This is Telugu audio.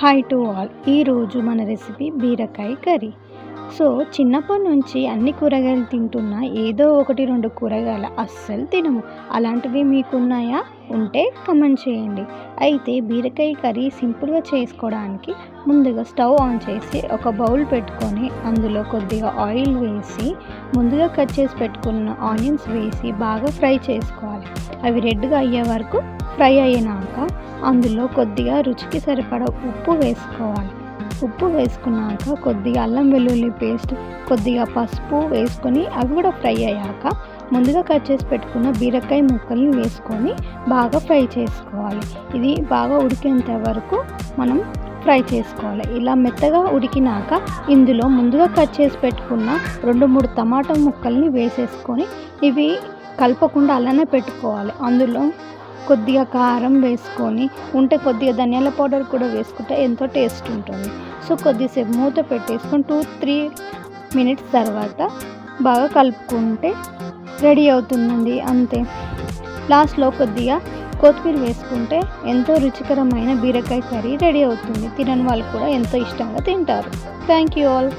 Hi to all. ఈరోజు మన రెసిపీ బీరకాయ కర్రీ. సో చిన్నప్పటి నుంచి అన్ని కూరగాయలు తింటున్నా ఏదో ఒకటి రెండు కూరగాయలు అస్సలు తినము. అలాంటివి మీకున్నాయా? ఉంటే కమెంట్ చేయండి. అయితే బీరకాయ కర్రీ సింపుల్గా చేసుకోవడానికి ముందుగా స్టవ్ ఆన్ చేసి ఒక బౌల్ పెట్టుకొని అందులో కొద్దిగా ఆయిల్ వేసి ముందుగా కట్ చేసి పెట్టుకున్న ఆనియన్స్ వేసి బాగా ఫ్రై చేసుకోవాలి. అవి రెడ్గా అయ్యే వరకు ఫ్రై అయినాక అందులో కొద్దిగా రుచికి సరిపడా ఉప్పు వేసుకోవాలి. ఉప్పు వేసుకున్నాక కొద్దిగా అల్లం వెల్లుల్లి పేస్ట్, కొద్దిగా పసుపు వేసుకొని అవి కూడా ఫ్రై అయ్యాక ముందుగా కట్ చేసి పెట్టుకున్న బీరకాయ ముక్కల్ని వేసుకొని బాగా ఫ్రై చేసుకోవాలి. ఇది బాగా ఉడికేంత వరకు మనం ఫ్రై చేసుకోవాలి. ఇలా మెత్తగా ఉడికినాక ఇందులో ముందుగా కట్ చేసి పెట్టుకున్న 2-3 టమాటా ముక్కల్ని వేసేసుకొని ఇవి కలపకుండా అలానే పెట్టుకోవాలి. అందులో కొద్దిగా కారం వేసుకొని ఉంటే కొద్దిగా ధనియాల పౌడర్ కూడా వేసుకుంటే ఎంతో టేస్ట్ ఉంటుంది. సో కొద్దిసేపు మూత పెట్టేసుకొని 2-3 మినిట్స్ తర్వాత బాగా కలుపుకుంటే రెడీ అవుతుందండి. అంతే. లాస్ట్లో కొద్దిగా కొత్తిమీర వేసుకుంటే ఎంతో రుచికరమైన బీరకాయ కర్రీ రెడీ అవుతుంది. తినని వాళ్ళు కూడా ఎంతో ఇష్టంగా తింటారు. Thank you all.